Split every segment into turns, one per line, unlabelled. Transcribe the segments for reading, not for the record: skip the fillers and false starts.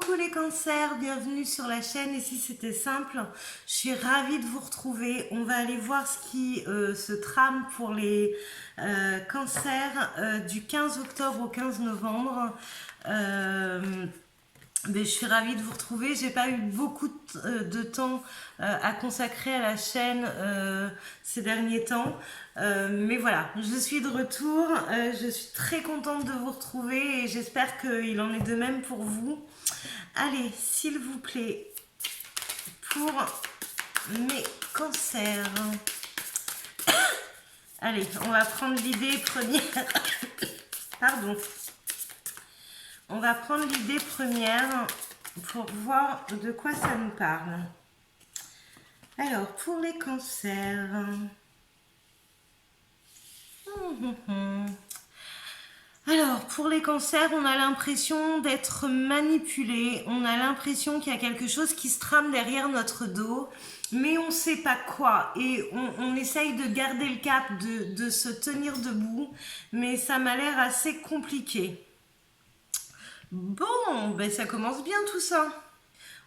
Coucou les cancers, bienvenue sur la chaîne. Ici c'était simple, je suis ravie de vous retrouver. On va aller voir ce qui se trame pour les cancers du 15 octobre au 15 novembre. Mais je suis ravie de vous retrouver. J'ai pas eu beaucoup de temps à consacrer à la chaîne ces derniers temps. Mais voilà, je suis de retour. Je suis très contente de vous retrouver et j'espère qu'il en est de même pour vous. Allez, s'il vous plaît, pour mes cancers. Allez, on va prendre l'idée première. Pardon. On va prendre l'idée première pour voir de quoi ça nous parle. Alors, pour les cancers. Alors, pour les cancers, on a l'impression d'être manipulé. On a l'impression qu'il y a quelque chose qui se trame derrière notre dos, mais on ne sait pas quoi. Et on essaye de garder le cap, de se tenir debout, mais ça m'a l'air assez compliqué. Bon, ben ça commence bien tout ça.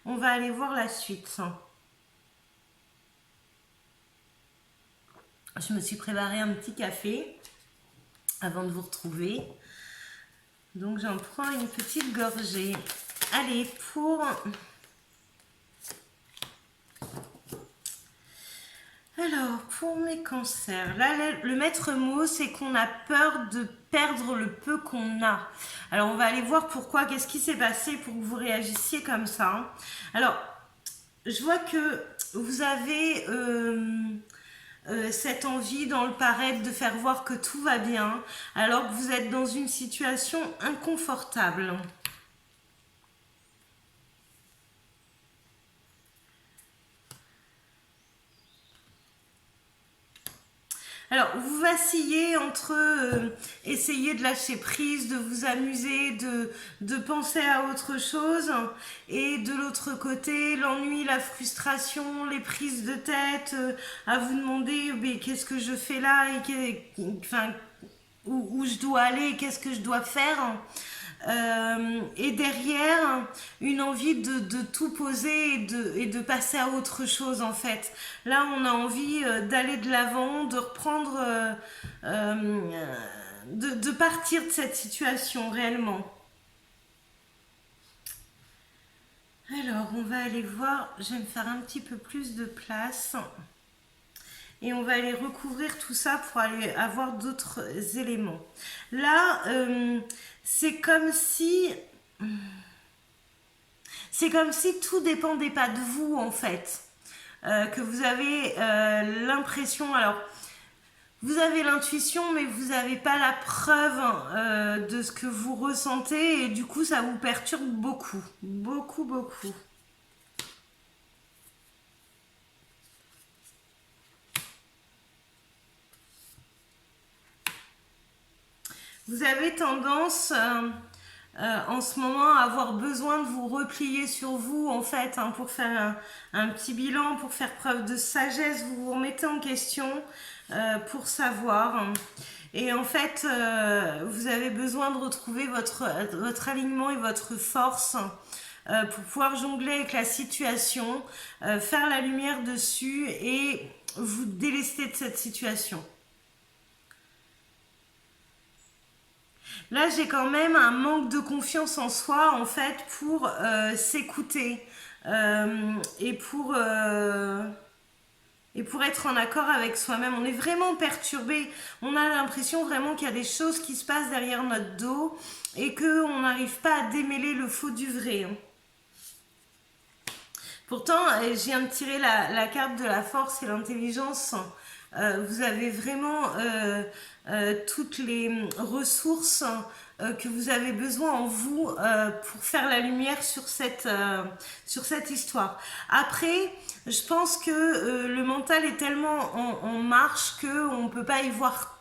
On va aller voir la suite. Je me suis préparé un petit café avant de vous retrouver. Donc j'en prends une petite gorgée. Allez, pour... Alors, pour mes cancers, là, le maître mot, c'est qu'on a peur de perdre le peu qu'on a. Alors, on va aller voir pourquoi, qu'est-ce qui s'est passé pour que vous réagissiez comme ça. Alors, je vois que vous avez cette envie dans le paraître de faire voir que tout va bien, alors que vous êtes dans une situation inconfortable. Alors, vous vacillez entre essayer de lâcher prise, de vous amuser, de penser à autre chose, et de l'autre côté, l'ennui, la frustration, les prises de tête, à vous demander mais qu'est-ce que je fais là, et enfin, où je dois aller, qu'est-ce que je dois faire. Et derrière, une envie de tout poser et de passer à autre chose en fait. Là, on a envie d'aller de l'avant, de reprendre, de partir de cette situation réellement. Alors, on va aller voir, je vais me faire un petit peu plus de place. Et on va aller recouvrir tout ça pour aller avoir d'autres éléments. Là, c'est comme si tout dépendait pas de vous en fait. Que vous avez l'impression, alors vous avez l'intuition, mais vous n'avez pas la preuve de ce que vous ressentez et du coup ça vous perturbe beaucoup, beaucoup, beaucoup. Vous avez tendance en ce moment à avoir besoin de vous replier sur vous en fait pour faire un petit bilan, pour faire preuve de sagesse, vous vous remettez en question pour savoir. Et en fait, vous avez besoin de retrouver votre alignement et votre force pour pouvoir jongler avec la situation, faire la lumière dessus et vous délester de cette situation. Là, j'ai quand même un manque de confiance en soi, en fait, pour s'écouter et pour être en accord avec soi-même. On est vraiment perturbé. On a l'impression vraiment qu'il y a des choses qui se passent derrière notre dos et qu'on n'arrive pas à démêler le faux du vrai. Pourtant, je viens de tirer la carte de la force et l'intelligence. Vous avez vraiment toutes les ressources que vous avez besoin en vous pour faire la lumière sur cette histoire. Après, je pense que le mental est tellement en marche qu'on ne peut pas y voir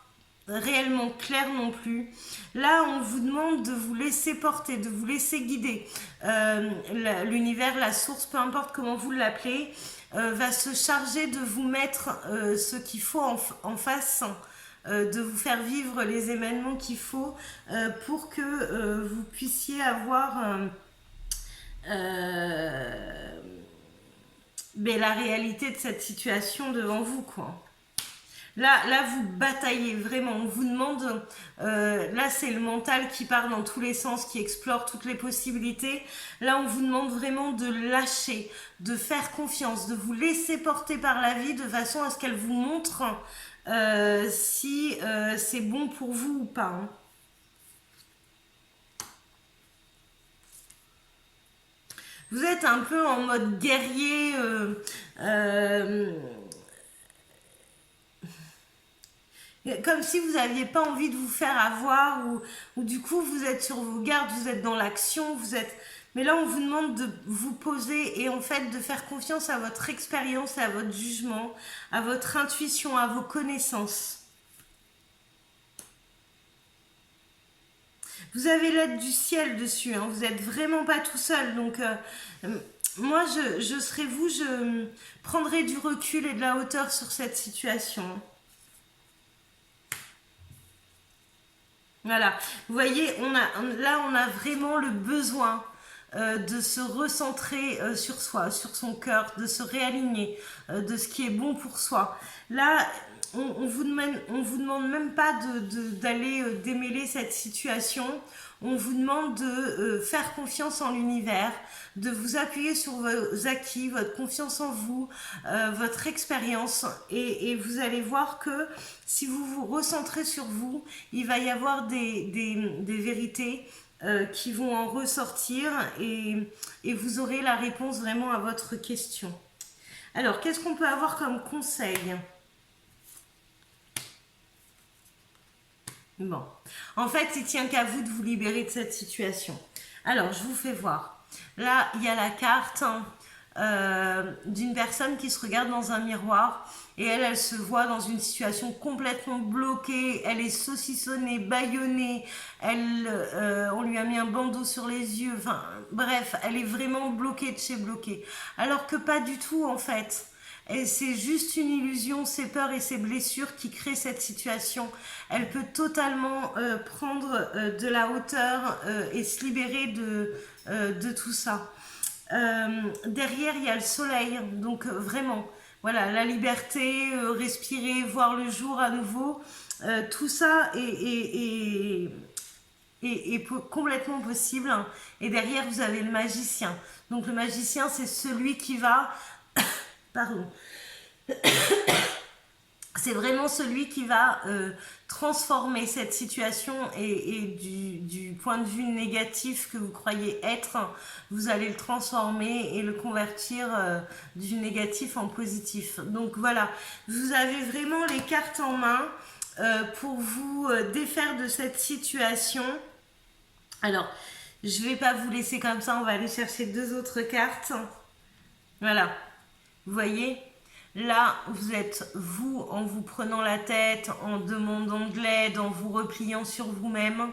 réellement clair non plus. Là, on vous demande de vous laisser porter, de vous laisser guider. L'univers, la source, peu importe comment vous l'appelez, va se charger de vous mettre ce qu'il faut en face, de vous faire vivre les événements qu'il faut pour que vous puissiez avoir mais la réalité de cette situation devant vous, quoi. Là, vous bataillez vraiment. On vous demande, là, c'est le mental qui part dans tous les sens, qui explore toutes les possibilités. Là, on vous demande vraiment de lâcher, de faire confiance, de vous laisser porter par la vie de façon à ce qu'elle vous montre si c'est bon pour vous ou pas. Hein. Vous êtes un peu en mode guerrier. Comme si vous n'aviez pas envie de vous faire avoir ou du coup vous êtes sur vos gardes, vous êtes dans l'action, vous êtes... Mais là on vous demande de vous poser et en fait de faire confiance à votre expérience et à votre jugement, à votre intuition, à vos connaissances. Vous avez l'aide du ciel dessus, hein, vous n'êtes vraiment pas tout seul. Donc moi je serais vous, je prendrais du recul et de la hauteur sur cette situation. Voilà, vous voyez, là on a vraiment le besoin de se recentrer sur soi, sur son cœur, de se réaligner, de ce qui est bon pour soi. Là, on vous demande même pas d'aller démêler cette situation. On vous demande de faire confiance en l'univers, de vous appuyer sur vos acquis, votre confiance en vous, votre expérience, et vous allez voir que si vous vous recentrez sur vous, il va y avoir des vérités qui vont en ressortir et vous aurez la réponse vraiment à votre question. Alors, qu'est-ce qu'on peut avoir comme conseil ? Bon, en fait, il tient qu'à vous de vous libérer de cette situation. Alors, je vous fais voir. Là, il y a la carte d'une personne qui se regarde dans un miroir et elle se voit dans une situation complètement bloquée. Elle est saucissonnée, bâillonnée. On lui a mis un bandeau sur les yeux. Enfin, bref, elle est vraiment bloquée de chez bloquée. Alors que pas du tout, en fait. Et c'est juste une illusion, ses peurs et ses blessures qui créent cette situation. Elle peut totalement prendre de la hauteur et se libérer de tout ça. Derrière, il y a le soleil, donc vraiment, voilà, la liberté, respirer, voir le jour à nouveau, tout ça est complètement possible. Et derrière, vous avez le magicien. Donc le magicien, c'est celui qui va... Pardon. C'est vraiment celui qui va transformer cette situation et du point de vue négatif que vous croyez être, vous allez le transformer et le convertir du négatif en positif. Donc voilà, vous avez vraiment les cartes en main pour vous défaire de cette situation. Alors, je ne vais pas vous laisser comme ça, on va aller chercher deux autres cartes. Voilà, vous voyez ? Là, vous êtes vous en vous prenant la tête, en demandant de l'aide, en vous repliant sur vous-même.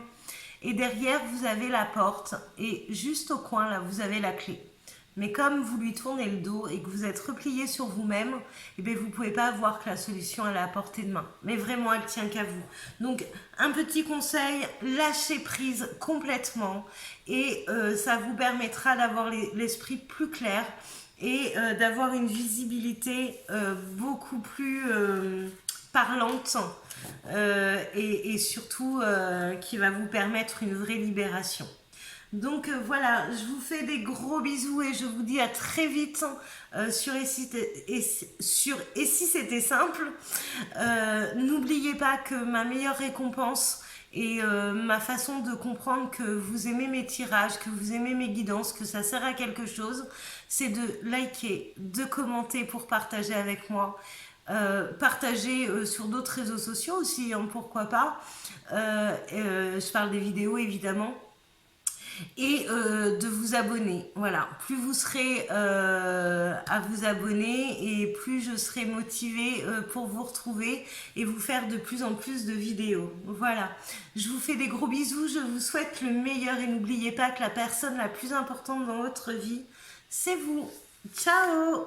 Et derrière, vous avez la porte. Et juste au coin, là, vous avez la clé. Mais comme vous lui tournez le dos et que vous êtes replié sur vous-même, eh bien, vous ne pouvez pas voir que la solution elle est à portée de main. Mais vraiment, elle tient qu'à vous. Donc, un petit conseil, lâchez prise complètement. Et ça vous permettra d'avoir l'esprit plus clair et d'avoir une visibilité beaucoup plus parlante et surtout qui va vous permettre une vraie libération. Donc voilà, je vous fais des gros bisous et je vous dis à très vite sur Et si c'était simple. N'oubliez pas que ma meilleure récompense et ma façon de comprendre que vous aimez mes tirages, que vous aimez mes guidances, que ça sert à quelque chose, c'est de liker, de commenter pour partager avec moi. Partager sur d'autres réseaux sociaux aussi, hein, pourquoi pas. Je parle des vidéos évidemment. Et de vous abonner. Voilà, plus vous serez à vous abonner et plus je serai motivée pour vous retrouver et vous faire de plus en plus de vidéos. Voilà, je vous fais des gros bisous, je vous souhaite le meilleur et n'oubliez pas que la personne la plus importante dans votre vie, c'est vous. Ciao!